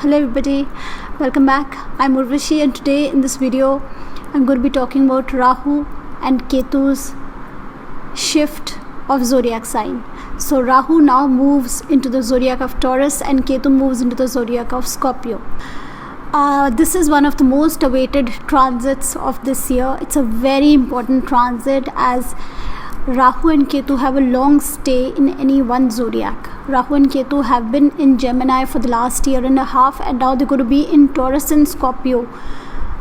Hello everybody, welcome back. I'm Urvashi and today in this video I'm going to be talking about Rahu and Ketu's shift of zodiac sign. So Rahu now moves into the zodiac of Taurus and Ketu moves into the zodiac of Scorpio. This is one of the most awaited transits of this year. It's a very important transit as Rahu and Ketu have a long stay in any one zodiac. Rahu and Ketu have been in Gemini for the last year and a half, and now they're going to be in Taurus and Scorpio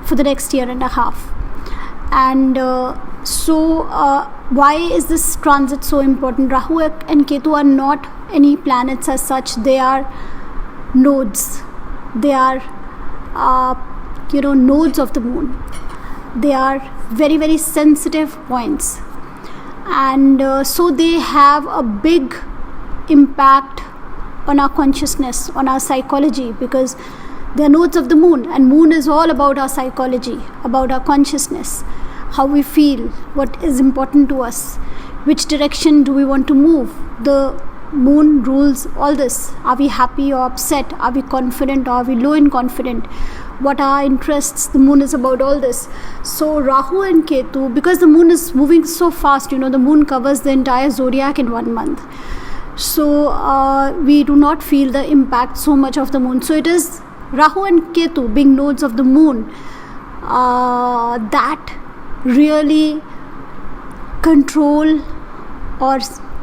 for the next year and a half. And why is this transit so important? Rahu and Ketu are not any planets as such. They are nodes. They are nodes of the moon. They are very, very sensitive points. And so they have a big impact on our consciousness, on our psychology, because they are nodes of the moon, and moon is all about our psychology, about our consciousness, how we feel, what is important to us, which direction do we want to move. The moon rules all this. Are we happy or upset? Are we confident or are we low in confident? What are our interests? The moon is about all this. So Rahu and Ketu, because the moon is moving so fast, the moon covers the entire zodiac in 1 month. So we do not feel the impact so much of the moon. So it is Rahu and Ketu being nodes of the moon that really control or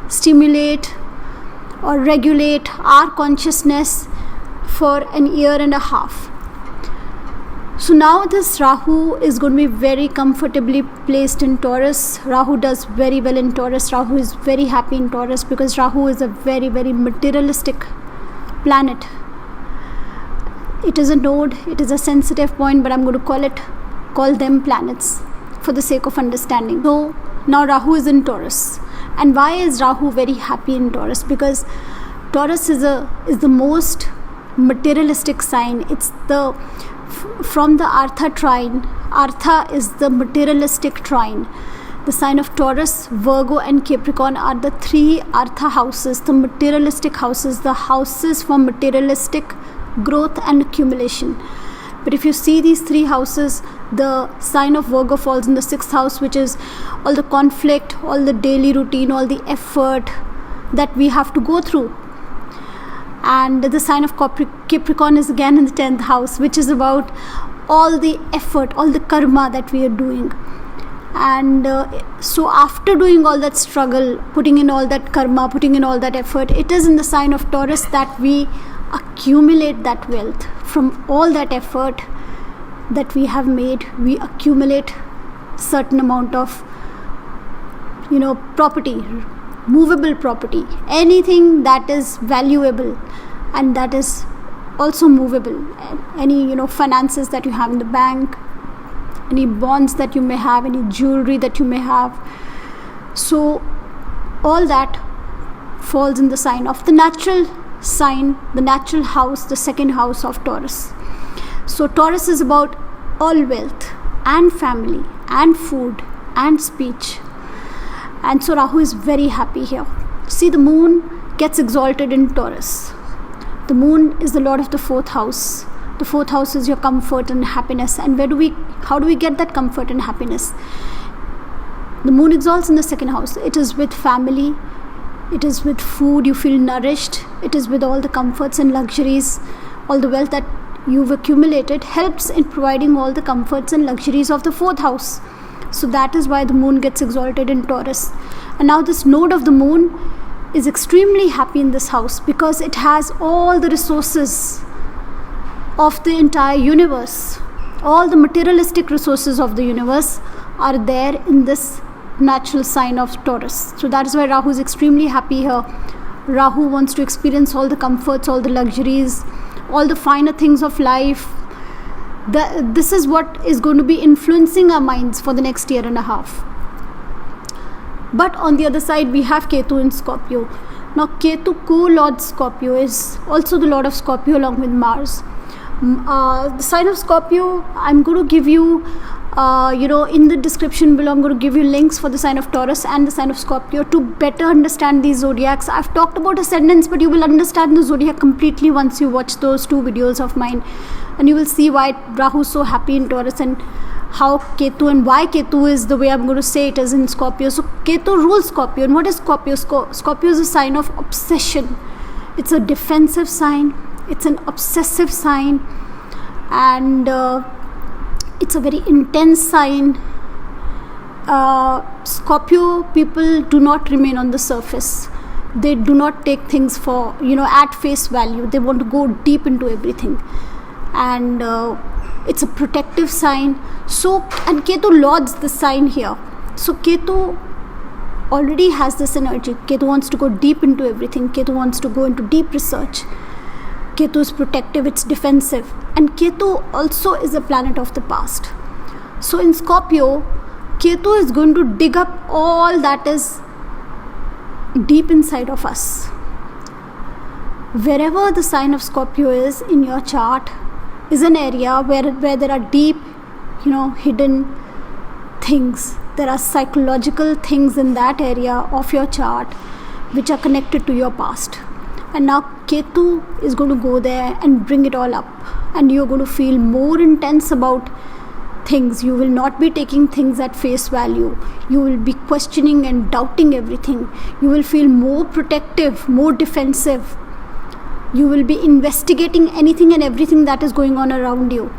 stimulate or regulate our consciousness for an year and a half. So now this Rahu is going to be very comfortably placed in Taurus. Rahu does very well in Taurus. Rahu is very happy in Taurus because Rahu is a very, very materialistic planet. It is a node, it is a sensitive point, but I'm going to call them planets for the sake of understanding. So now Rahu is in Taurus. And why is Rahu very happy in Taurus? Because Taurus is the most materialistic sign. It's from the Artha trine. Artha is the materialistic trine. The sign of Taurus, Virgo and Capricorn are the 3 Artha houses, the materialistic houses, the houses for materialistic growth and accumulation. But if you see these 3 houses, the sign of Virgo falls in the 6th house, which is all the conflict, all the daily routine, all the effort that we have to go through. And the sign of Capricorn is again in the 10th house, which is about all the effort, all the karma that we are doing. And so after doing all that struggle, putting in all that karma, putting in all that effort, it is in the sign of Taurus that we accumulate that wealth. From all that effort that we have made, we accumulate certain amount of property, movable property, anything that is valuable and that is also movable. Any finances that you have in the bank, any bonds that you may have, any jewelry that you may have. So all that falls in the sign of the natural sign, the natural house, the 2nd house of Taurus. So Taurus is about all wealth and family and food and speech. And so Rahu is very happy here. See, the moon gets exalted in Taurus. The moon is the lord of the 4th house. The 4th house is your comfort and happiness. And how do we get that comfort and happiness? The moon exalts in the 2nd house. It is with family. It is with food. You feel nourished. It is with all the comforts and luxuries. All the wealth that you've accumulated helps in providing all the comforts and luxuries of the 4th house. So that is why the moon gets exalted in Taurus. And now this node of the moon is extremely happy in this house because it has all the resources of the entire universe. All the materialistic resources of the universe are there in this natural sign of Taurus. So that is why Rahu is extremely happy here. Rahu wants to experience all the comforts, all the luxuries, all the finer things of life. This is what is going to be influencing our minds for the next year and a half. But on the other side, we have Ketu in Scorpio. Now, Ketu, co-lord Scorpio, is also the lord of Scorpio along with Mars. The sign of Scorpio, I'm going to give you In the description below, I'm going to give you links for the sign of Taurus and the sign of Scorpio to better understand these zodiacs. I've talked about ascendants, but you will understand the zodiac completely once you watch those 2 videos of mine, and you will see why Rahu is so happy in Taurus and how Ketu and why Ketu is the way I'm going to say it is in Scorpio. So Ketu rules Scorpio. And what is Scorpio? Scorpio is a sign of obsession. It's a defensive sign. It's an obsessive sign. And it's a very intense sign. Scorpio people do not remain on the surface. They do not take things for, at face value. They want to go deep into everything. And it's a protective sign. So, and Ketu lords the sign here. So Ketu already has this energy. Ketu wants to go deep into everything. Ketu wants to go into deep research. Ketu is protective, it's defensive. And Ketu also is a planet of the past. So in Scorpio, Ketu is going to dig up all that is deep inside of us. Wherever the sign of Scorpio is in your chart is an area where there are deep, hidden things. There are psychological things in that area of your chart which are connected to your past. And now Ketu is going to go there and bring it all up. And you're going to feel more intense about things. You will not be taking things at face value. You will be questioning and doubting everything. You will feel more protective, more defensive. You will be investigating anything and everything that is going on around you.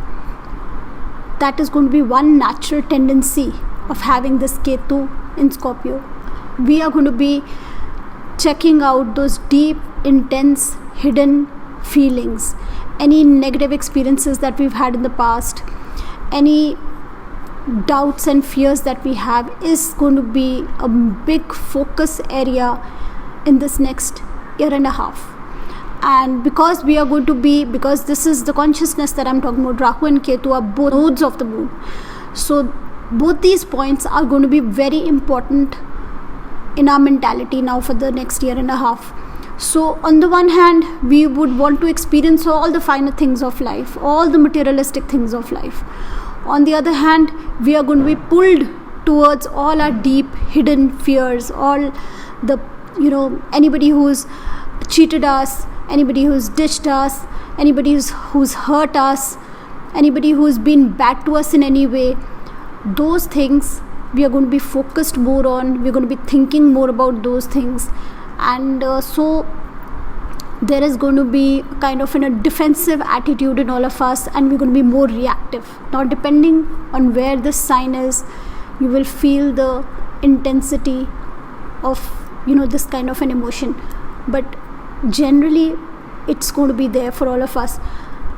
That is going to be one natural tendency of having this Ketu in Scorpio. We are going to be checking out those deep, intense, hidden feelings, any negative experiences that we've had in the past, any doubts and fears that we have is going to be a big focus area in this next year and a half. And because this is the consciousness that I'm talking about, Rahu and Ketu are both nodes of the moon. So both these points are going to be very important in our mentality now for the next year and a half. So on the one hand, we would want to experience all the finer things of life, all the materialistic things of life. On the other hand, we are going to be pulled towards all our deep hidden fears, all the, anybody who's cheated us, anybody who's ditched us, anybody who's hurt us, anybody who's been bad to us in any way. Those things we are going to be focused more on. We're going to be thinking more about those things. And so there is going to be kind of a defensive attitude in all of us, and we're going to be more reactive. Now, depending on where this sign is, you will feel the intensity of, this kind of an emotion. But generally, it's going to be there for all of us.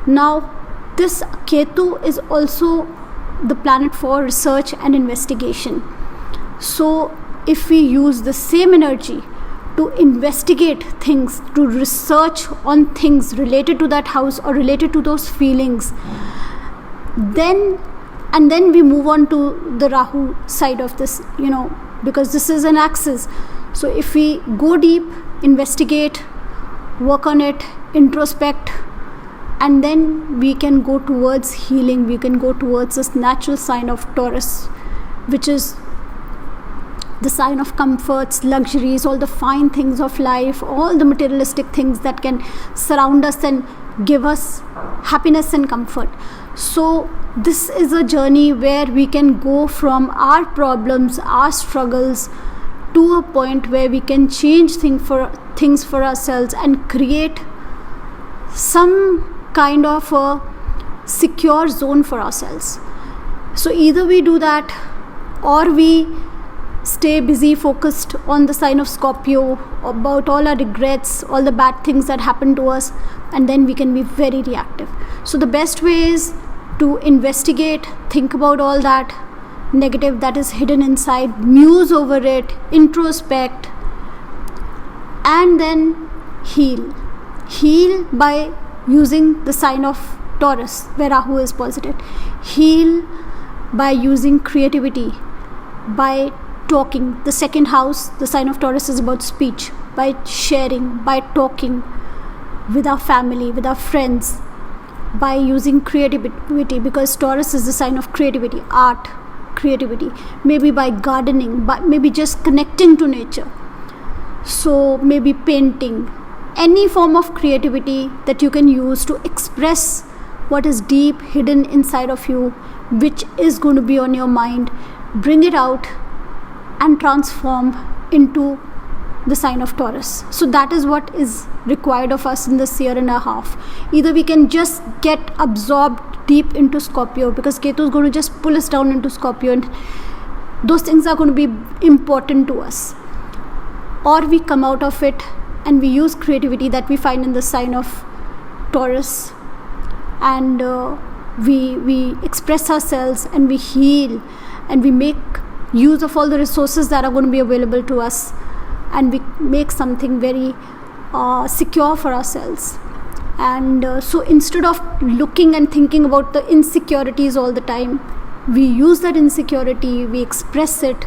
Now, this Ketu is also the planet for research and investigation. So, if we use the same energy to investigate things, to research on things related to that house or related to those feelings, then we move on to the Rahu side of this, because this is an axis. So if we go deep, investigate, work on it, introspect, and then we can go towards healing. We can go towards this natural sign of Taurus, which is the sign of comforts, luxuries, all the fine things of life, all the materialistic things that can surround us and give us happiness and comfort. So this is a journey where we can go from our problems, our struggles, to a point where we can change things for ourselves and create some kind of a secure zone for ourselves. So either we do that, or we stay busy, focused on the sign of Scorpio, about all our regrets, all the bad things that happened to us, and then we can be very reactive. So the best way is to investigate, think about all that negative that is hidden inside, muse over it, introspect, and then heal. Heal by using the sign of Taurus, where Rahu is posited. Heal by using creativity, by talking. The second house, the sign of Taurus, is about speech, by sharing, by talking with our family, with our friends, by using creativity, because Taurus is the sign of creativity, art, creativity. Maybe by gardening, by maybe just connecting to nature. So maybe painting, any form of creativity that you can use to express what is deep hidden inside of you, which is going to be on your mind. Bring it out and transform into the sign of Taurus. So that is what is required of us in this year and a half. Either we can just get absorbed deep into Scorpio, because Ketu is going to just pull us down into Scorpio, and those things are going to be important to us. Or we come out of it and we use creativity that we find in the sign of Taurus, and we express ourselves, and we heal, and we make use of all the resources that are going to be available to us, and we make something very secure for ourselves. And so instead of looking and thinking about the insecurities all the time, we use that insecurity, we express it,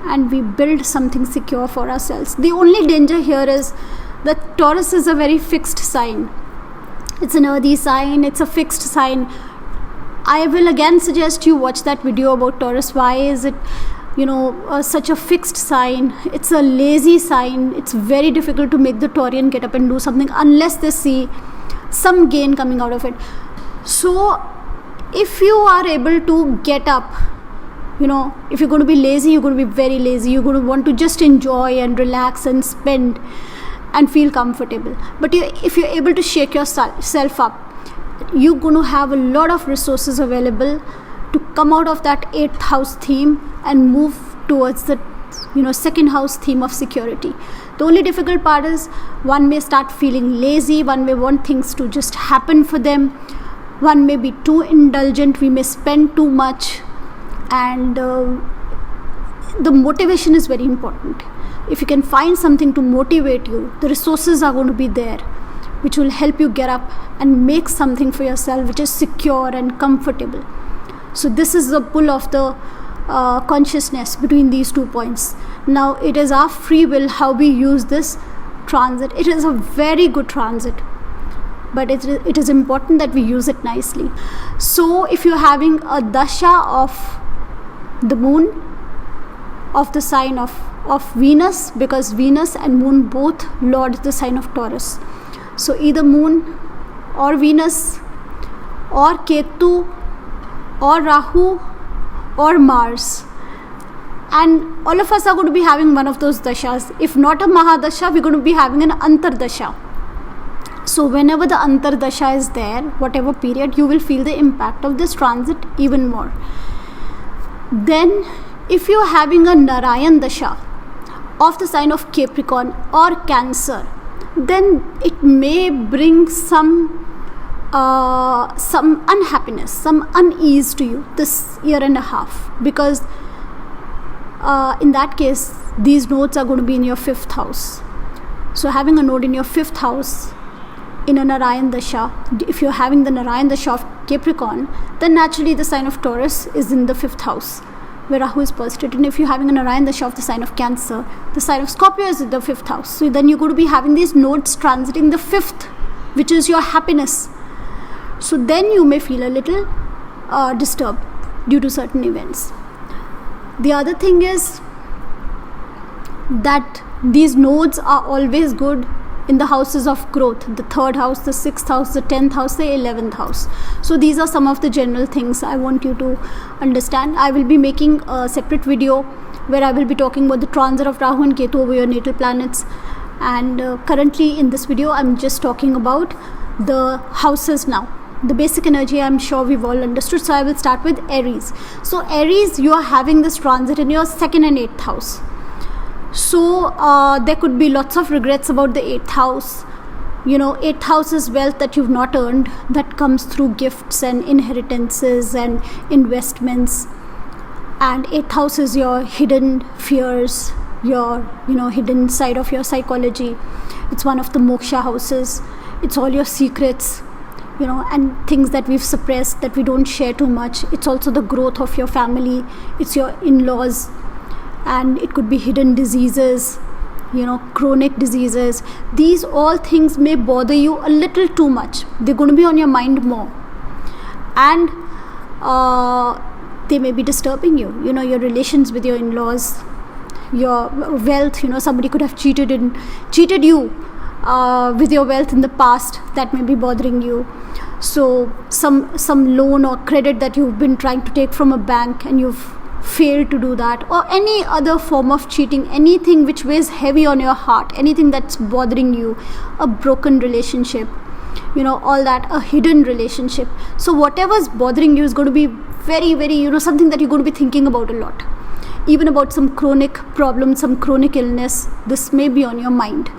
and we build something secure for ourselves. The only danger here is that Taurus is a very fixed sign. It's an earthy sign, it's a fixed sign. I will again suggest you watch that video about Taurus. Why is it, such a fixed sign? It's a lazy sign. It's very difficult to make the Taurian get up and do something unless they see some gain coming out of it. So if you are able to get up, if you're going to be lazy, you're going to be very lazy. You're going to want to just enjoy and relax and spend and feel comfortable. But if you're able to shake yourself up, you're going to have a lot of resources available to come out of that 8th house theme and move towards the second house theme of security. The only difficult part is one may start feeling lazy, one may want things to just happen for them, one may be too indulgent, we may spend too much, and the motivation is very important. If you can find something to motivate you, the resources are going to be there, which will help you get up and make something for yourself which is secure and comfortable. So this is the pull of the consciousness between these 2 points. Now it is our free will how we use this transit. It is a very good transit, but it is important that we use it nicely. So if you're having a dasha of the moon, of the sign of Venus, because Venus and moon both lord the sign of Taurus. So either moon or Venus or Ketu or Rahu or Mars, and all of us are going to be having one of those dashas. If not a Mahadasha, we're going to be having an Antardasha. So whenever the Antardasha is there, whatever period, you will feel the impact of this transit even more. Then if you're having a Narayan Dasha of the sign of Capricorn or Cancer, then it may bring some unhappiness, some unease to you this year and a half, because in that case these nodes are going to be in your 5th house. So having a node in your 5th house in a Narayan Dasha, if you're having the Narayan Dasha of Capricorn, then naturally the sign of Taurus is in the 5th house where Rahu is posited. And if you're having a Narayan Dasha of the sign of Cancer, the sign of Scorpio is in the 5th house. So then you're going to be having these nodes transiting the 5th, which is your happiness. So then you may feel a little disturbed due to certain events. The other thing is that these nodes are always good in the houses of growth, the 3rd house, the 6th house, the 10th house, the 11th house. So these are some of the general things I want you to understand. I will be making a separate video where I will be talking about the transit of Rahu and Ketu over your natal planets, and currently in this video I'm just talking about the houses now. The basic energy I'm sure we've all understood, so I will start with Aries. So Aries, you are having this transit in your 2nd and 8th house. So there could be lots of regrets about the 8th house. 8th house is wealth that you've not earned, that comes through gifts and inheritances and investments. And 8th house is your hidden fears, your hidden side of your psychology. It's one of the moksha houses. It's all your secrets, and things that we've suppressed, that we don't share too much. It's also the growth of your family. It's your in-laws. And it could be hidden diseases, chronic diseases. These all things may bother you a little too much. They're going to be on your mind more, and they may be disturbing you. Your relations with your in-laws, your wealth. Somebody could have cheated you with your wealth in the past. That may be bothering you. So some loan or credit that you've been trying to take from a bank and you've failed to do that, or any other form of cheating, anything which weighs heavy on your heart, anything that's bothering you, a broken relationship, all that, a hidden relationship. So whatever's bothering you is going to be very, very, something that you're going to be thinking about a lot. Even about some chronic problem, some chronic illness, this may be on your mind.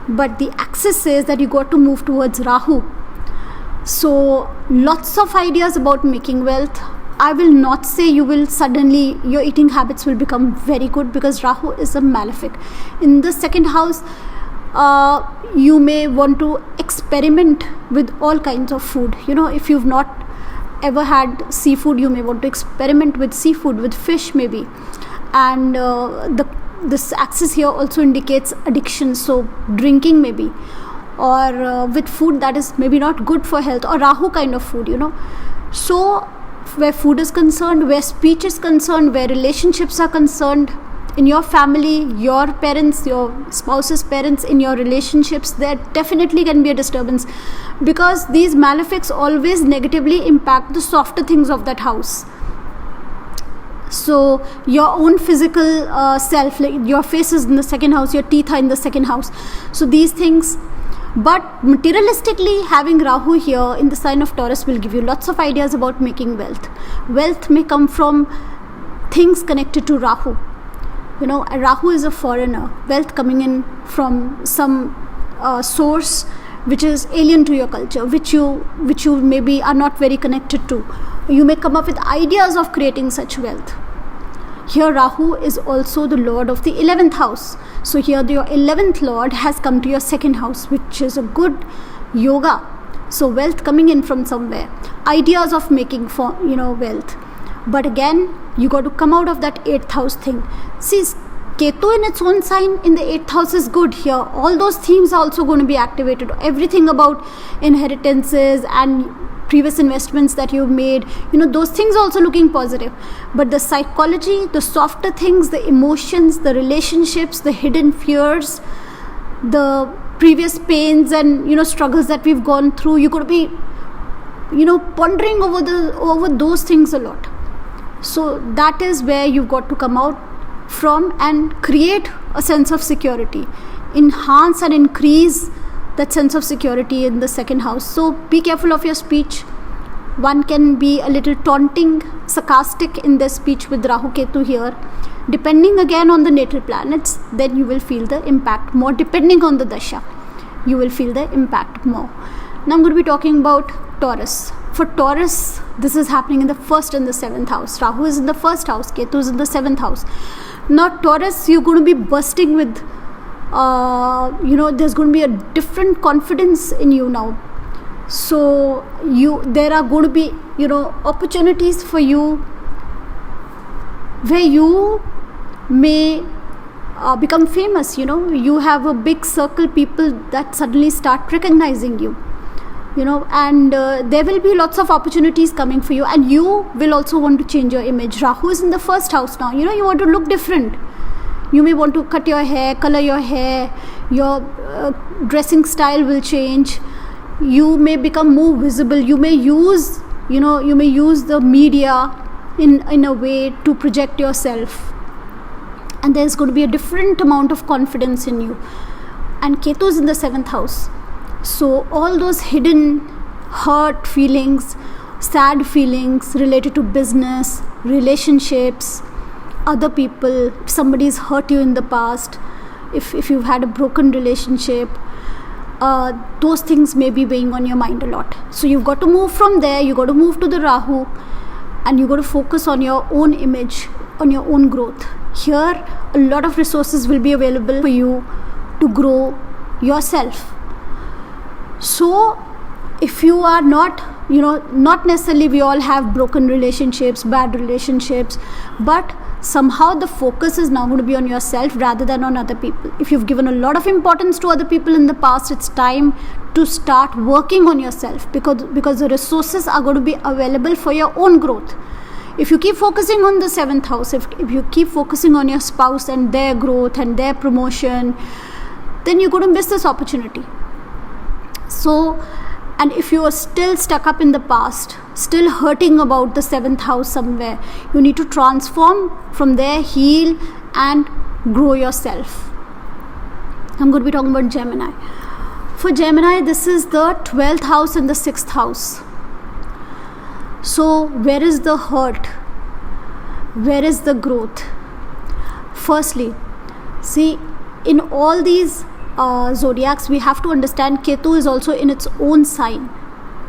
But the axis says that you got to move towards Rahu. So lots of ideas about making wealth. I will not say you will suddenly, your eating habits will become very good, because Rahu is a malefic. In the second house, you may want to experiment with all kinds of food. If you've not ever had seafood, you may want to experiment with seafood, with fish maybe. And this axis here also indicates addiction, so drinking maybe, or with food that is maybe not good for health, or Rahu kind of food. So where food is concerned, where speech is concerned, where relationships are concerned, in your family, your parents, your spouse's parents, in your relationships, there definitely can be a disturbance, because these malefics always negatively impact the softer things of that house. So your own physical self, like your face is in the second house, your teeth are in the second house. So these things. But materialistically, having Rahu here in the sign of Taurus will give you lots of ideas about making wealth. Wealth may come from things connected to Rahu. Rahu is a foreigner. Wealth coming in from some source which is alien to your culture, which you maybe are not very connected to. You may come up with ideas of creating such wealth. Here Rahu is also the lord of the 11th house. So here your 11th lord has come to your second house, which is a good yoga. So wealth coming in from somewhere. Ideas of making wealth. But again, you got to come out of that 8th house thing. See, Ketu in its own sign in the 8th house is good here. All those themes are also going to be activated. Everything about inheritances and previous investments that you've made, those things also looking positive. But the psychology, the softer things, the emotions, the relationships, the hidden fears, the previous pains and struggles that we've gone through, you could be pondering over those things a lot. So that is where you've got to come out from and create a sense of security, enhance and increase that sense of security in the second house. So be careful of your speech. One can be a little taunting, sarcastic in their speech with Rahu Ketu here. Depending again on the natal planets, then you will feel the impact more. Depending on the dasha, you will feel the impact more. Now I'm going to be talking about Taurus. For Taurus, this is happening in the 1st and the 7th house. Rahu is in the 1st house, Ketu is in the 7th house. Now Taurus, you're going to be bursting with there's going to be a different confidence in you now. So there are going to be opportunities for you where you may become famous. You have a big circle, people that suddenly start recognizing you, and there will be lots of opportunities coming for you, and you will also want to change your image. Rahu is in the 1st house now. You want to look different. You may want to cut your hair, color your hair, your dressing style will change. You may become more visible. You may use the media in a way to project yourself. And there's going to be a different amount of confidence in you. And Ketu is in the 7th house. So all those hidden hurt feelings, sad feelings related to business, relationships, other people, if somebody's hurt you in the past, if you've had a broken relationship, those things may be weighing on your mind a lot. So you've got to move from there, you've got to move to the Rahu, and you've got to focus on your own image, on your own growth. Here, a lot of resources will be available for you to grow yourself. So if you are not necessarily we all have broken relationships, bad relationships, but somehow the focus is now going to be on yourself rather than on other people. If you've given a lot of importance to other people in the past, it's time to start working on yourself, because the resources are going to be available for your own growth. If you keep focusing on the 7th house, if you keep focusing on your spouse and their growth and their promotion, then you're going to miss this opportunity. So, and if you are still stuck up in the past, still hurting about the 7th house somewhere, you need to transform from there, heal and grow yourself. I'm going to be talking about Gemini. For Gemini, this is the 12th house and the 6th house. So where is the hurt? Where is the growth? Firstly, see, in all these zodiacs, we have to understand Ketu is also in its own sign.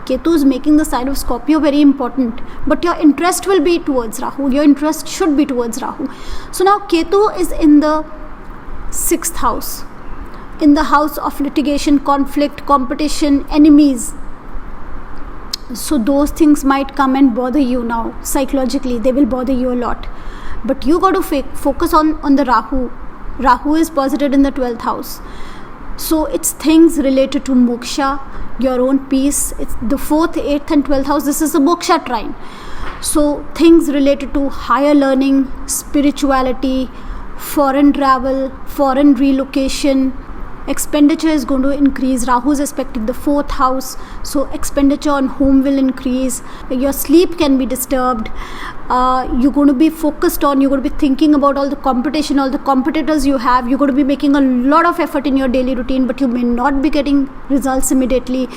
Ketu is making the sign of Scorpio very important, but your interest will be towards Rahu. Your interest should be towards Rahu. So now Ketu is in the 6th house, in the house of litigation, conflict, competition, enemies. So those things might come and bother you now. Psychologically, they will bother you a lot. But you got to focus on the Rahu. Rahu is posited in the 12th house. So it's things related to moksha, your own peace. It's the 4th, 8th and 12th house. This is the moksha trine. So things related to higher learning, spirituality, foreign travel, foreign relocation. Expenditure is going to increase. Rahu is aspecting the 4th house, so expenditure on home will increase. Your sleep can be disturbed. You're going to be focused on, you're going to be thinking about all the competition, all the competitors you have. You're going to be making a lot of effort in your daily routine, but you may not be getting results immediately.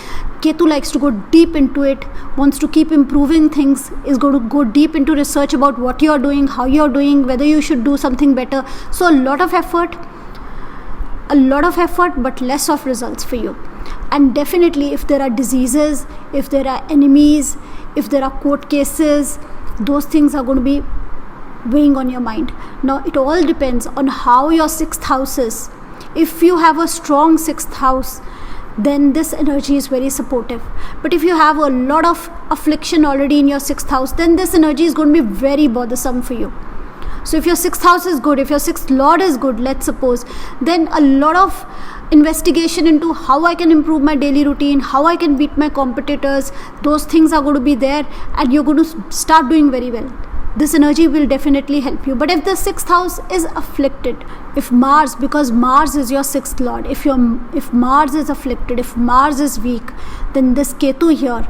Ketu likes to go deep into it, wants to keep improving things, is going to go deep into research about what you're doing, how you're doing, whether you should do something better. So a lot of effort, but less of results for you. And definitely, if there are diseases, if there are enemies, if there are court cases, those things are going to be weighing on your mind. Now, it all depends on how your 6th house is. If you have a strong 6th house, then this energy is very supportive. But if you have a lot of affliction already in your 6th house, then this energy is going to be very bothersome for you. So if your 6th house is good, if your 6th lord is good, let's suppose, then a lot of investigation into how I can improve my daily routine, how I can beat my competitors, those things are going to be there, and you're going to start doing very well. This energy will definitely help you. But if the 6th house is afflicted, if Mars, because Mars is your 6th lord, if Mars is afflicted, if Mars is weak, then this Ketu here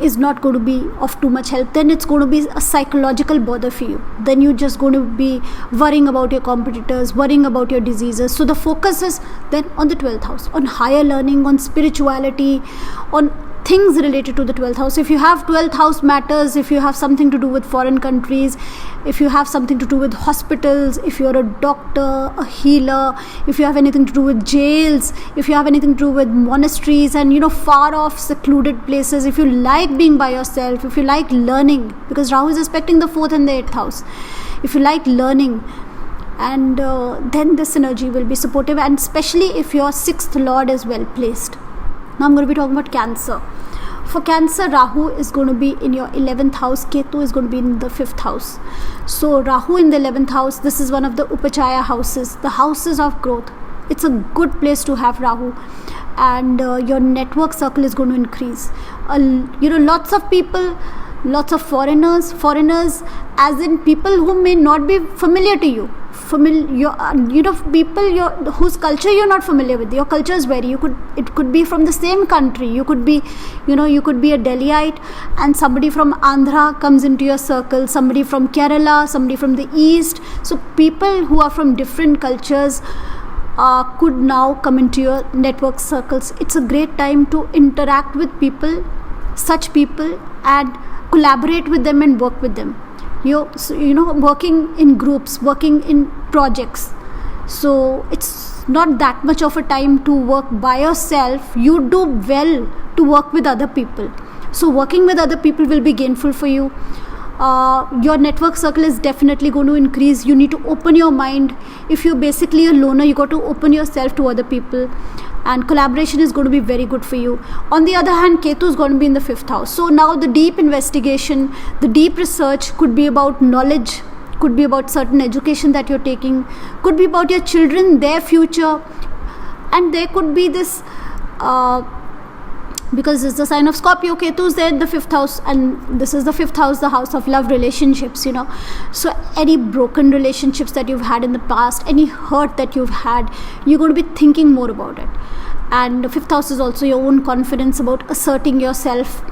is not going to be of too much help. Then it's going to be a psychological bother for you. Then you're just going to be worrying about your competitors, worrying about your diseases. So the focus is then on the 12th house, on higher learning, on spirituality, on things related to the 12th house. If you have 12th house matters, if you have something to do with foreign countries, if you have something to do with hospitals, if you're a doctor, a healer, if you have anything to do with jails, if you have anything to do with monasteries and far off secluded places, if you like being by yourself, if you like learning, because Rahu is aspecting the 4th and the 8th house, if you like learning, and then this energy will be supportive, and especially if your 6th lord is well placed. Now I'm going to be talking about Cancer. For Cancer, Rahu is going to be in your 11th house, Ketu is going to be in the 5th house. So Rahu in the 11th house, this is one of the Upachaya houses, the houses of growth. It's a good place to have Rahu, and your network circle is going to increase. Lots of people, lots of foreigners as in people who may not be familiar to you. People whose culture you're not familiar with. Your culture is it could be from the same country. You could be a Delhiite, and somebody from Andhra comes into your circle, somebody from Kerala, somebody from the east. So people who are from different cultures could now come into your network circles. It's a great time to interact with such people, and collaborate with them and work with them. Working in groups, working in projects. So it's not that much of a time to work by yourself. You do well to work with other people. So working with other people will be gainful for you. Your network circle is definitely going to increase. You need to open your mind. If you're basically a loner, you got to open yourself to other people, and collaboration is going to be very good for you. On the other hand, Ketu is going to be in the 5th house. So now the deep investigation, the deep research could be about knowledge could be about certain education that you're taking, could be about your children, their future. And there could be this because it's the sign of Scorpio, Ketu is there in the 5th house, and this is the 5th house, the house of love, relationships, so any broken relationships that you've had in the past, any hurt that you've had, you're going to be thinking more about it. And the 5th house is also your own confidence, about asserting yourself,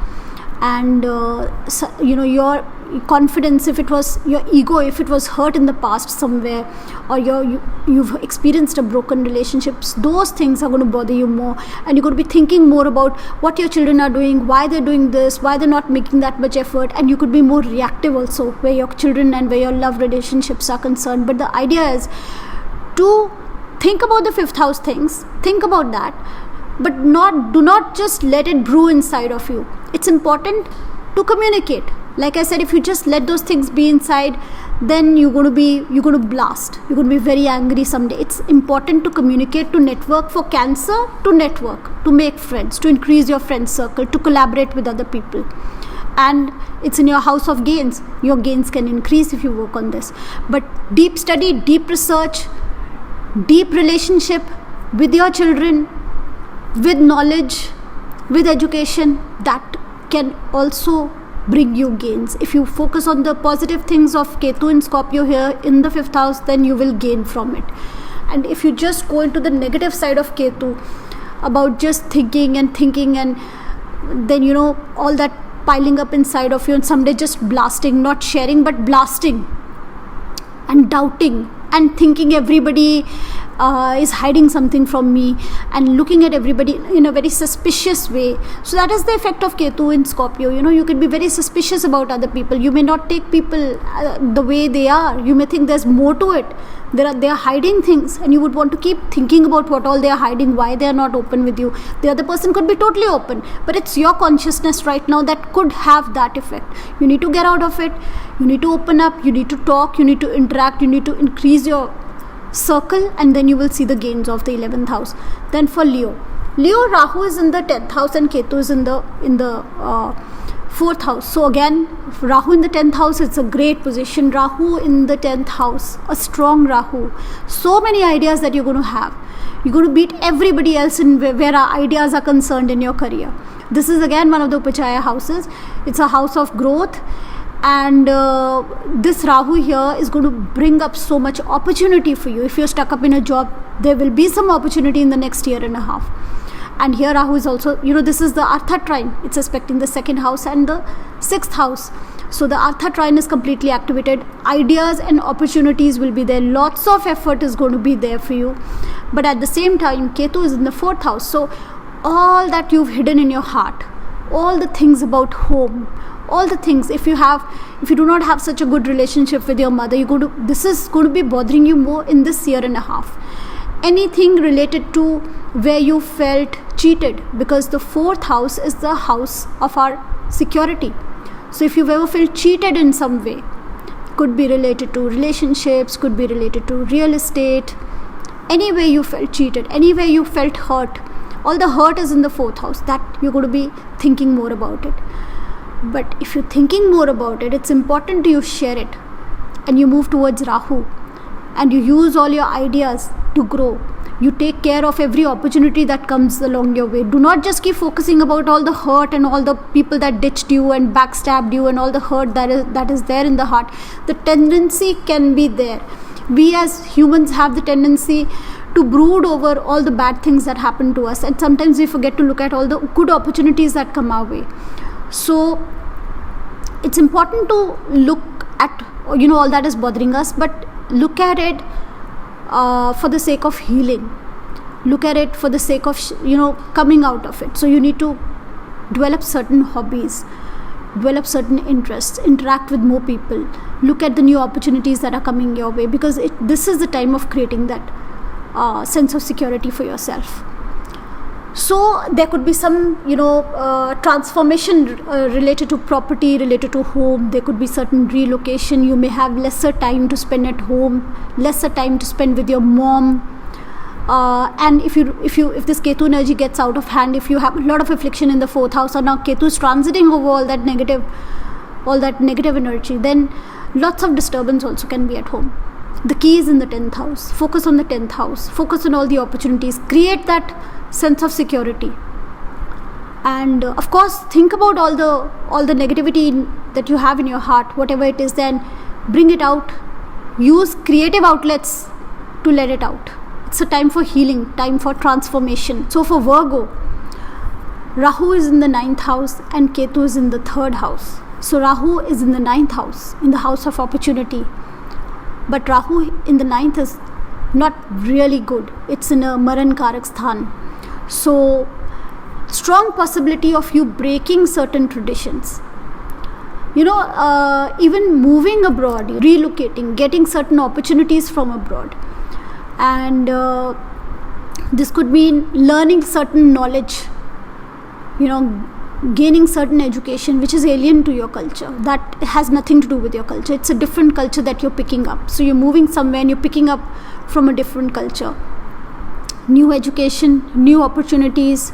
and your confidence, if it was your ego, if it was hurt in the past somewhere, or you've experienced a broken relationships, those things are going to bother you more, and you're going to be thinking more about what your children are doing, why they're doing this, why they're not making that much effort, and you could be more reactive also where your children and where your love relationships are concerned. But the idea is to think about the 5th house things, think about that, but do not just let it brew inside of you. It's important to communicate. Like I said, if you just let those things be inside, then you're going to blast. You're going to be very angry someday. It's important to communicate, to network. For Cancer, to network, to make friends, to increase your friend circle, to collaborate with other people. And it's in your house of gains. Your gains can increase if you work on this. But deep study, deep research, deep relationship with your children, with knowledge, with education, that can also bring you gains. If you focus on the positive things of Ketu and Scorpio here in the 5th house, then you will gain from it. And if you just go into the negative side of Ketu, about just thinking, and then all that piling up inside of you, and someday just blasting, not sharing but blasting, and doubting, and thinking everybody is hiding something from me, and looking at everybody in a very suspicious way. So that is the effect of Ketu in Scorpio. You can be very suspicious about other people. You may not take people the way they are. You may think there's more to it. They are hiding things, and you would want to keep thinking about what all they are hiding, why they are not open with you. The other person could be totally open, but it's your consciousness right now that could have that effect. You need to get out of it. You need to open up. You need to talk. You need to interact. You need to increase your circle, and then you will see the gains of the 11th house. Then for Leo, Rahu is in the 10th house and Ketu is in the 4th house. So again, Rahu in the 10th house, it's a great position. Rahu in the 10th house, a strong Rahu. So many ideas that you're going to have. You're going to beat everybody else in where our ideas are concerned in your career. This is again one of the Upachaya houses. It's a house of growth. And this Rahu here is going to bring up so much opportunity for you. If you're stuck up in a job, there will be some opportunity in the next year and a half. And here Rahu is also, this is the Artha trine. It's aspecting the 2nd house and the 6th house. So the Artha trine is completely activated. Ideas and opportunities will be there. Lots of effort is going to be there for you. But at the same time, Ketu is in the 4th house. So all that you've hidden in your heart, all the things about home, all the things, if you do not have such a good relationship with your mother, this is going to be bothering you more in this year and a half. Anything related to where you felt cheated, because the 4th house is the house of our security. So if you've ever felt cheated in some way, could be related to relationships, could be related to real estate, any way you felt cheated, any way you felt hurt, all the hurt is in the 4th house, that you're going to be thinking more about it. But if you're thinking more about it, it's important you share it, and you move towards Rahu, and you use all your ideas to grow. You take care of every opportunity that comes along your way. Do not just keep focusing about all the hurt and all the people that ditched you and backstabbed you and all the hurt that is there in the heart. The tendency can be there. We as humans have the tendency to brood over all the bad things that happen to us, and sometimes we forget to look at all the good opportunities that come our way. So it's important to look at all that is bothering us, but look at it for the sake of healing. Look at it for the sake of coming out of it. So you need to develop certain hobbies, develop certain interests, interact with more people, look at the new opportunities that are coming your way, because this is the time of creating that sense of security for yourself. So there could be some transformation related to property, related to home. There could be certain relocation. You may have lesser time to spend at home, lesser time to spend with your mom, and if this Ketu energy gets out of hand, if you have a lot of affliction in the 4th house, or now Ketu is transiting over all that negative energy, then Lots of disturbance also can be at home. The key is in the 10th house. Focus on the 10th house. Focus on all the opportunities. Create that sense of security. And of course, think about all the negativity that you have in your heart, whatever it is, then bring it out. Use creative outlets to let it out. It's a time for healing, time for transformation. So for Virgo, Rahu is in the 9th house and Ketu is in the 3rd house. So Rahu is in the 9th house, in the house of opportunity. But Rahu in the 9th is not really good. It's in a Maran Karak Sthan. So strong possibility of you breaking certain traditions. Even moving abroad, relocating, getting certain opportunities from abroad. And this could mean learning certain knowledge, gaining certain education which is alien to your culture, that has nothing to do with your culture. It's a different culture that you're picking up. So you're moving somewhere and you're picking up from a different culture. New education, new opportunities.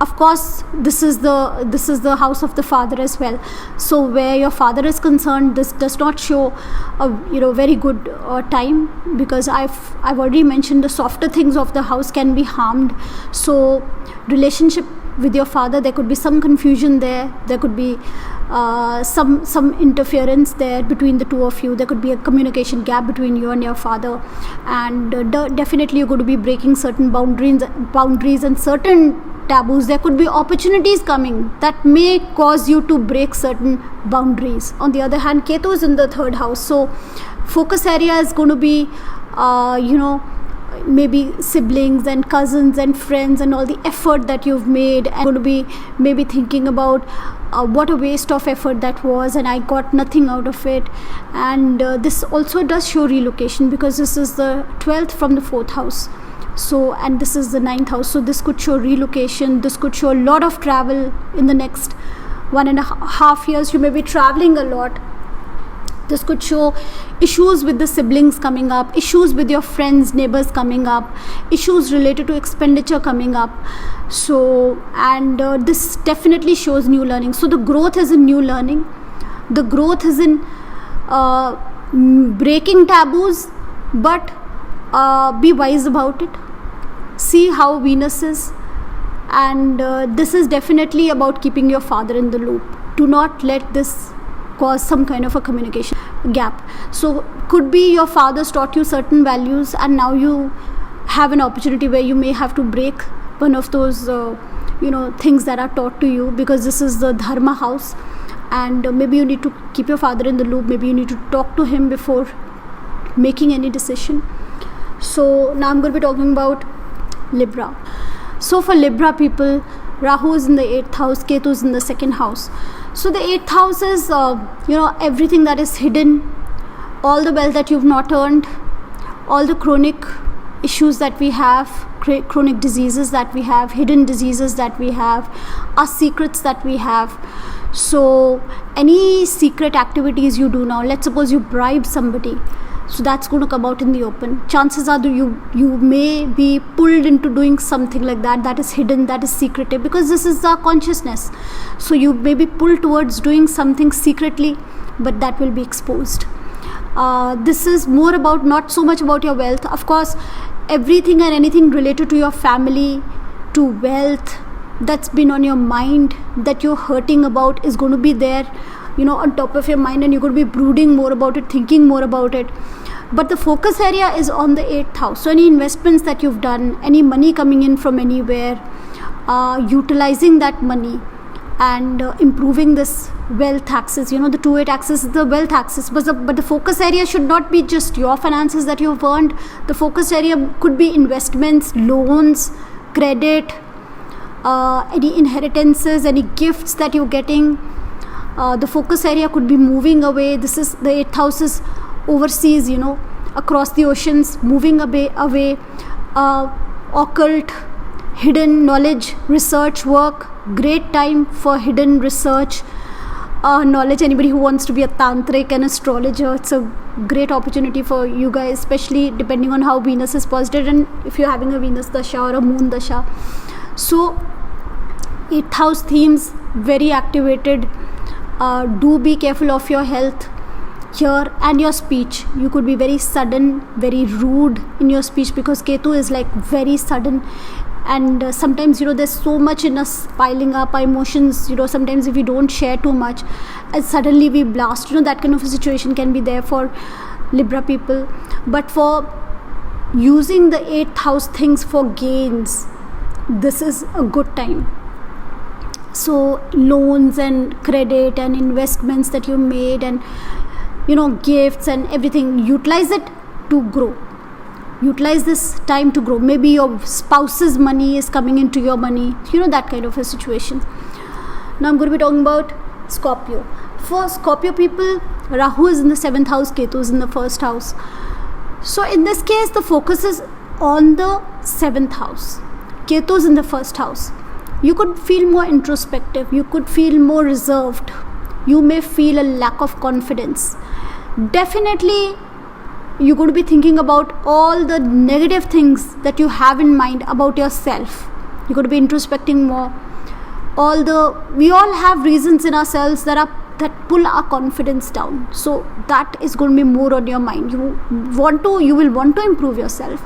Of course, this is the house of the father as well. So where your father is concerned, this does not show a very good time, because I've already mentioned the softer things of the house can be harmed. So relationship with your father, there could be some confusion there. There could be some interference there between the two of you. There could be a communication gap between you and your father, and definitely you're going to be breaking certain boundaries and certain taboos. There could be opportunities coming that may cause you to break certain boundaries. On the other hand, Ketu is in the 3rd house, so focus area is going to be maybe siblings and cousins and friends and all the effort that you've made, and going to be maybe thinking about what a waste of effort that was and I got nothing out of it. And this also does show relocation, because this is the 12th from the 4th house. So, and this is the 9th house. So this could show relocation. This could show a lot of travel in the next 1.5 years. You may be traveling a lot. This could show issues with the siblings coming up, issues with your friends, neighbors coming up, issues related to expenditure coming up. So, and this definitely shows new learning. So the growth is in new learning. The growth is in breaking taboos, but be wise about it. See how Venus is. And this is definitely about keeping your father in the loop. Do not let this cause some kind of a communication gap. So could be your father's taught you certain values, and now you have an opportunity where you may have to break one of those things that are taught to you, because this is the dharma house, and maybe you need to keep your father in the loop. Maybe you need to talk to him before making any decision. So now I'm going to be talking about Libra. So for Libra people, Rahu is in the 8th house, Ketu is in the 2nd house. So the 8th house is everything that is hidden, all the wealth that you've not earned, all the chronic issues that we have, chronic diseases that we have, hidden diseases that we have, our secrets that we have. So any secret activities you do now, let's suppose you bribe somebody, so that's going to come out in the open. Chances are that you may be pulled into doing something like that is hidden, that is secretive, because this is our consciousness. So you may be pulled towards doing something secretly, but that will be exposed. This is more about, not so much about your wealth. Of course, everything and anything related to your family, to wealth, that's been on your mind, that you're hurting about, is going to be there, on top of your mind, and you're going to be brooding more about it, thinking more about it. But the focus area is on the 8th house. So any investments that you've done, any money coming in from anywhere, utilizing that money and improving this wealth axis. The 2-8 axis is the wealth axis, but the focus area should not be just your finances that you've earned. The focus area could be investments, loans, credit, any inheritances, any gifts that you're getting. The focus area could be moving away. This is the 8th house is overseas, across the oceans, moving away, occult, hidden knowledge, research work. Great time for hidden research, knowledge. Anybody who wants to be a tantric and astrologer, it's a great opportunity for you guys, especially depending on how Venus is posited and if you're having a Venus dasha or a moon dasha. So 8th house themes very activated. Do be careful of your health. here, and your speech. You could be very sudden, very rude in your speech, because Ketu is like very sudden. And sometimes, there's so much in us piling up, our emotions, sometimes if we don't share too much, and suddenly we blast, that kind of a situation can be there for Libra people. But for using the 8th house things for gains, this is a good time. So loans and credit and investments that you made, and gifts and everything, utilize it to grow. Utilize this time to grow. Maybe your spouse's money is coming into your money, that kind of a situation. Now I'm going to be talking about Scorpio. For Scorpio people, Rahu is in the 7th house, Ketu is in the 1st house. So in this case, the focus is on the 7th house. Ketu is in the 1st house. You could feel more introspective. You could feel more reserved. You may feel a lack of confidence. Definitely, you're going to be thinking about all the negative things that you have in mind about yourself. You're going to be introspecting more. We all have reasons in ourselves that pull our confidence down. So that is going to be more on your mind. You will want to improve yourself,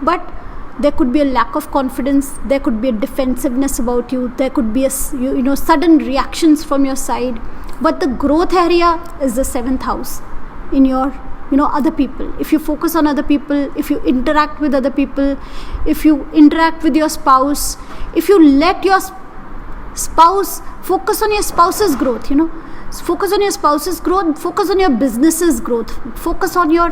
but there could be a lack of confidence. There could be a defensiveness about you. There could be sudden reactions from your side. But the growth area is the 7th house in your other people. If you focus on other people, if you interact with other people, if you interact with your spouse, if you let your spouse focus on your spouse's growth, focus on your spouse's growth, focus on your business's growth, focus on your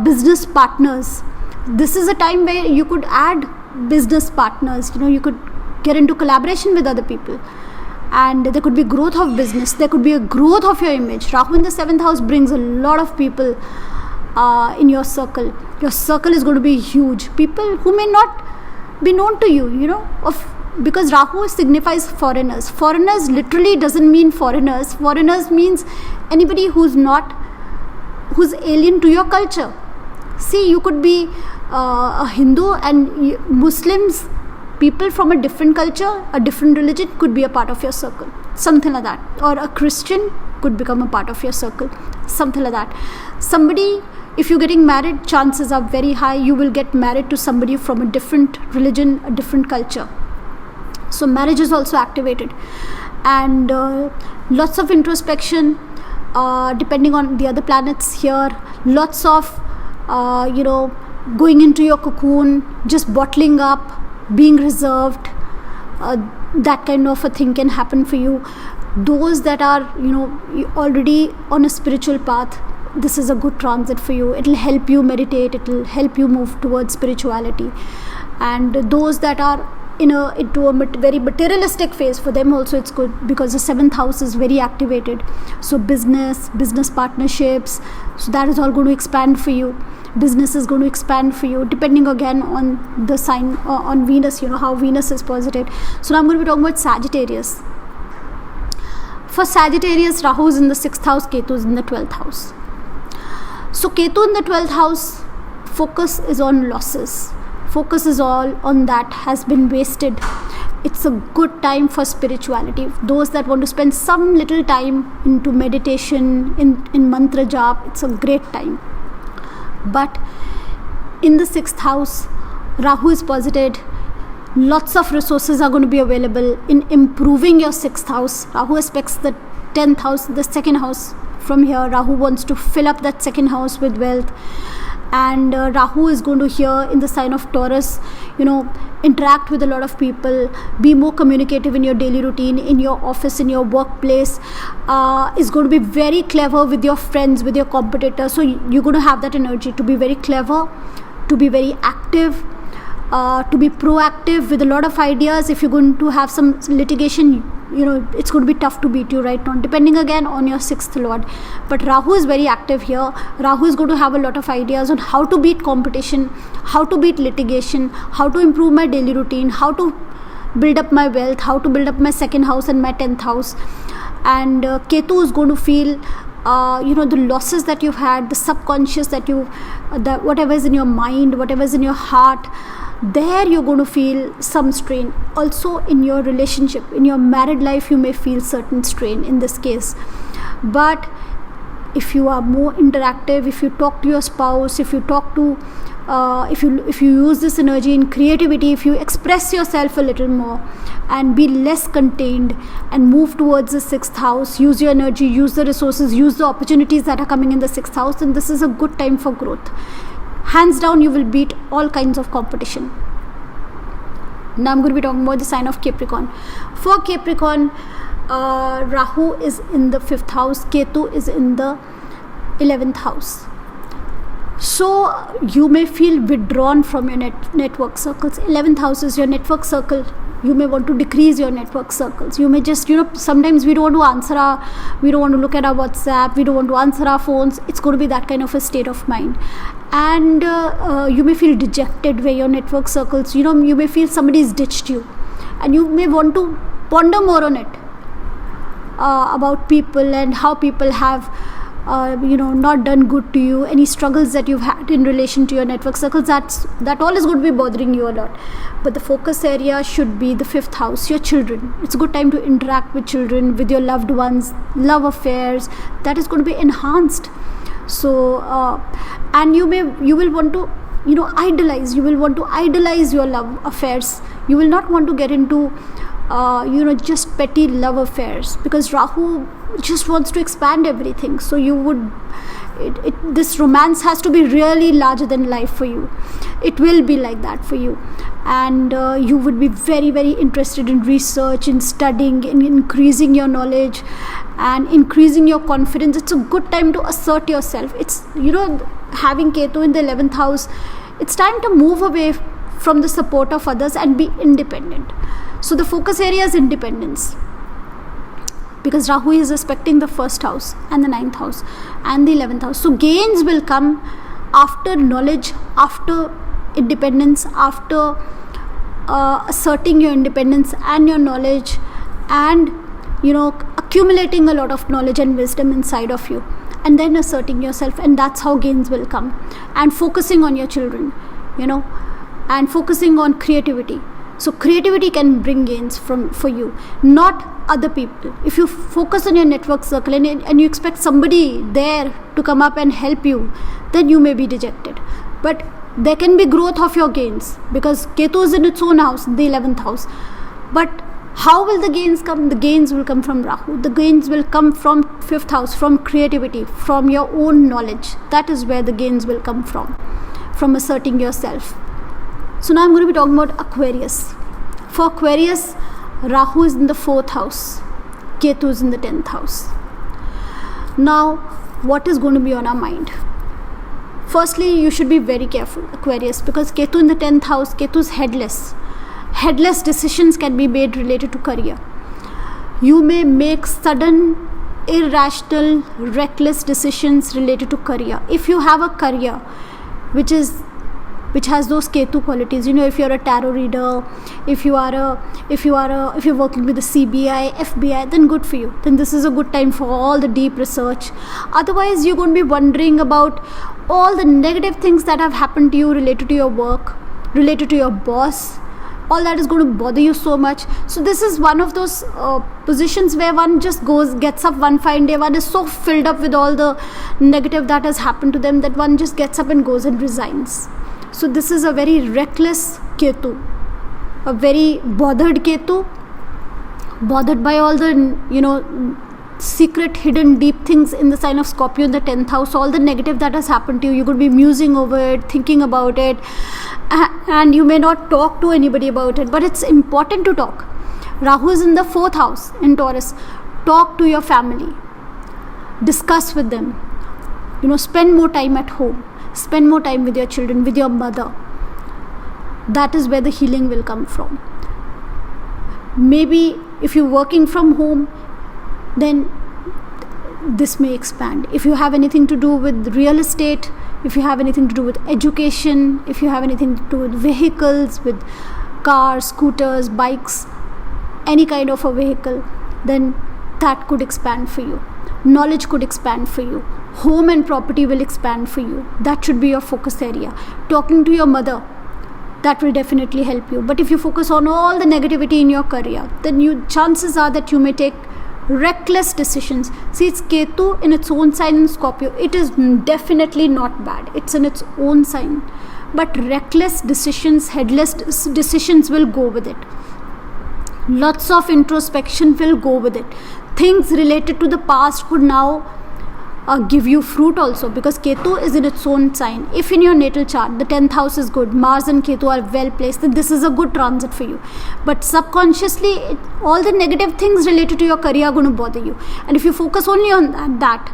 business partners. This is a time where you could add business partners. You could get into collaboration with other people, and there could be growth of business. There could be a growth of your image. Rahu in the 7th house brings a lot of people in your circle. Your circle is going to be huge. People who may not be known to you, because Rahu signifies foreigners. Foreigners literally doesn't mean foreigners. Foreigners means anybody who's alien to your culture. See, you could be a Hindu, and Muslims, people from a different culture, a different religion could be a part of your circle. Something like that. Or a Christian could become a part of your circle. Something like that. Somebody, if you're getting married, chances are very high you will get married to somebody from a different religion, a different culture. So marriage is also activated. And lots of introspection, depending on the other planets here. Lots of going into your cocoon, just bottling up, being reserved, that kind of a thing can happen for you. Those that are already on a spiritual path, this is a good transit for you. It will help you meditate, it will help you move towards spirituality. And those that are into a very materialistic phase, for them also it's good, because the 7th house is very activated. So business partnerships, so that is all going to expand for you. Business is going to expand for you, depending again on the sign, on Venus, how Venus is posited. So now I'm going to be talking about Sagittarius. For Sagittarius, Rahu is in the 6th house, Ketu is in the 12th house. So Ketu in the 12th house, focus is on losses. Focus is all on that has been wasted. It's a good time for spirituality. Those that want to spend some little time into meditation, in mantra jap, it's a great time. But in the 6th house, Rahu is posited. Lots of resources are going to be available in improving your 6th house. Rahu aspects the 10th house, the 2nd house. From here, Rahu wants to fill up that 2nd house with wealth. And Rahu is going to here in the sign of Taurus, interact with a lot of people, be more communicative in your daily routine, in your office, in your workplace, is going to be very clever with your friends, with your competitors. So you're going to have that energy to be very clever, to be very active, to be proactive with a lot of ideas. If you're going to have some litigation, it's going to be tough to beat you right now, depending again on your 6th lord. But Rahu is very active here. Rahu is going to have a lot of ideas on how to beat competition, how to beat litigation, how to improve my daily routine, how to build up my wealth, how to build up my 2nd house and my 10th house. And Ketu is going to feel the losses that you've had, the subconscious that whatever is in your mind, whatever is in your heart, there you're going to feel some strain. Also in your relationship, in your married life, you may feel certain strain in this case. But if you are more interactive, if you talk to your spouse, if you talk to if you use this energy in creativity, if you express yourself a little more and be less contained and move towards the 6th house, use your energy, use the resources, use the opportunities that are coming in the 6th house, and this is a good time for growth. Hands down, you will beat all kinds of competition. Now I'm going to be talking about the sign of Capricorn. For Capricorn, Rahu is in the 5th house, Ketu is in the 11th house. So you may feel withdrawn from your network circles. 11th house is your network circle. You may want to decrease your network circles. You may just, sometimes we don't want to we don't want to look at our WhatsApp, we don't want to answer our phones. It's going to be that kind of a state of mind. And you may feel dejected where your network circles, you may feel somebody's ditched you. And you may want to ponder more on it, about people and how people have not done good to you, any struggles that you've had in relation to your network circles, that all is going to be bothering you a lot. But the focus area should be the 5th house, your children. It's a good time to interact with children, with your loved ones, love affairs, that is going to be enhanced. So and you will want to idolize your love affairs. You will not want to get into just petty love affairs, because Rahu just wants to expand everything. So this romance has to be really larger than life for you. It will be like that for you, and you would be very, very interested in research, in studying, in increasing your knowledge and increasing your confidence. It's a good time to assert yourself. It's having Ketu in the 11th house, it's time to move away from the support of others and be independent. So the focus area is independence, because Rahu is respecting the 1st house and the 9th house and the 11th house. So gains will come after knowledge, after independence, after asserting your independence and your knowledge, and accumulating a lot of knowledge and wisdom inside of you, and then asserting yourself. And that's how gains will come. And focusing on your children, and focusing on creativity. So creativity can bring gains for you, not other people. If you focus on your network circle and you expect somebody there to come up and help you, then you may be dejected. But there can be growth of your gains, because Ketu is in its own house, the 11th house. But how will the gains come? The gains will come from Rahu. The gains will come from 5th house, from creativity, from your own knowledge. That is where the gains will come from asserting yourself. So now I'm going to be talking about Aquarius. For Aquarius, Rahu is in the 4th house, Ketu is in the 10th house. Now, what is going to be on our mind? Firstly, you should be very careful, Aquarius, because Ketu in the 10th house, Ketu is headless. Headless decisions can be made related to career. You may make sudden, irrational, reckless decisions related to career. If you have a career which has those Ketu qualities, if you're a tarot reader, if you're working with the CBI, FBI, then good for you. Then this is a good time for all the deep research. Otherwise, you're going to be wondering about all the negative things that have happened to you related to your work, related to your boss. All that is going to bother you so much. So this is one of those positions where one just gets up one fine day, one is so filled up with all the negative that has happened to them that one just gets up and goes and resigns. So this is a very reckless Ketu, a very bothered Ketu, bothered by all the secret, hidden, deep things in the sign of Scorpio in the 10th house. All the negative that has happened to you, you could be musing over it, thinking about it, and you may not talk to anybody about it, but it's important to talk. Rahu is in the 4th house in Taurus. Talk to your family, discuss with them, spend more time at home, spend more time with your children, with your mother. That is where the healing will come from. Maybe if you're working from home, then this may expand. If you have anything to do with real estate, if you have anything to do with education, if you have anything to do with vehicles, with cars, scooters, bikes, any kind of a vehicle, then that could expand for you. Knowledge could expand for you. Home and property will expand for you. That should be your focus area. Talking to your mother, that will definitely help you. But if you focus on all the negativity in your career, then chances are that you may take Reckless decisions. See, it's Ketu in its own sign in Scorpio. It is definitely not bad. It's in its own sign. But reckless decisions, headless decisions will go with it. Lots of introspection will go with it. Things related to the past could now give you fruit also, because Ketu is in its own sign. If in your natal chart the 10th house is good, Mars and Ketu are well placed, then this is a good transit for you. But subconsciously, all the negative things related to your career are going to bother you. And if you focus only on that,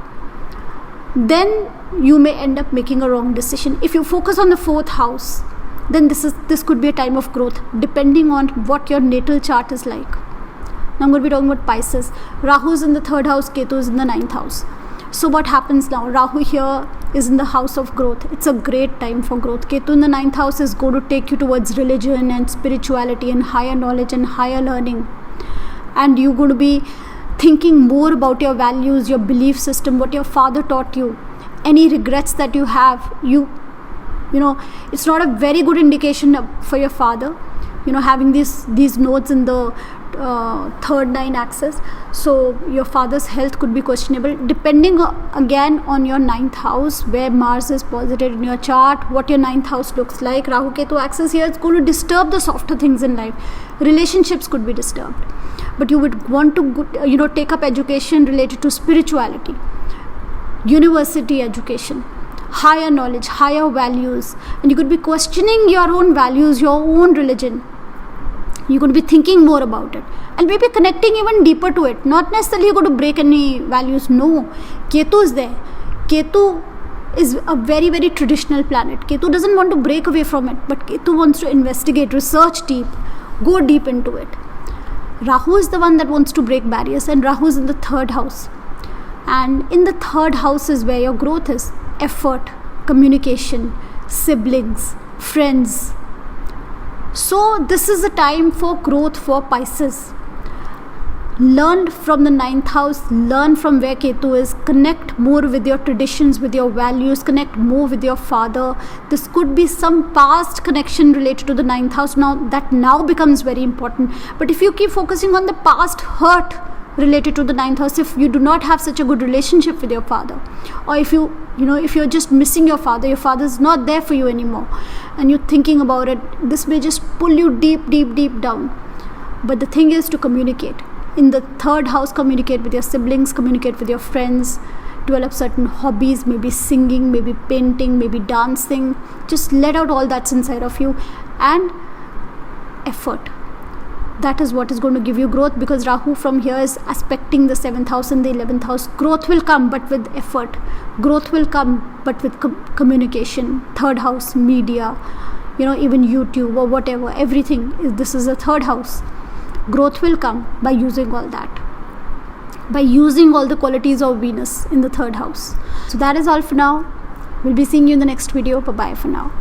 then you may end up making a wrong decision. If you focus on the 4th house, then this could be a time of growth, depending on what your natal chart is like. Now I'm going to be talking about Pisces. Rahu is in the 3rd house, Ketu is in the 9th house. So what happens now? Rahu here is in the house of growth. It's a great time for growth. Ketu in the 9th house is going to take you towards religion and spirituality and higher knowledge and higher learning. And you're going to be thinking more about your values, your belief system, what your father taught you. Any regrets that you have, you know, it's not a very good indication for your father, having these nodes in the 3rd 9 axis. So your father's health could be questionable, depending again on your 9th house, where Mars is posited in your chart, what your 9th house looks like. Rahu Ketu axis here is going to disturb the softer things in life. Relationships could be disturbed, but you would want to take up education related to spirituality, university education, higher knowledge, higher values, and you could be questioning your own values, your own religion. You're going to be thinking more about it and maybe connecting even deeper to it. Not necessarily you're going to break any values. No, Ketu is there. Ketu is a very, very traditional planet. Ketu doesn't want to break away from it, but Ketu wants to investigate, research deep, go deep into it. Rahu is the one that wants to break barriers, and Rahu is in the 3rd house. And in the 3rd house is where your growth is. Effort, communication, siblings, friends. So this is a time for growth for Pisces. Learn from the 9th house, learn from where Ketu is, connect more with your traditions, with your values, connect more with your father. This could be some past connection related to the 9th house now becomes very important. But if you keep focusing on the past hurt related to the 9th house, if you do not have such a good relationship with your father, or if you're just missing your father is not there for you anymore, and you're thinking about it, this may just pull you deep, deep, deep down. But the thing is to communicate. In the 3rd house, communicate with your siblings, communicate with your friends, develop certain hobbies, maybe singing, maybe painting, maybe dancing. Just let out all that's inside of you, and effort. That is what is going to give you growth, because Rahu from here is aspecting the 7th house and the 11th house. Growth will come, but with effort. Growth will come, but with communication. 3rd house, media, even YouTube or whatever, everything. This is the 3rd house. Growth will come by using all that, by using all the qualities of Venus in the 3rd house. So that is all for now. We'll be seeing you in the next video. Bye-bye for now.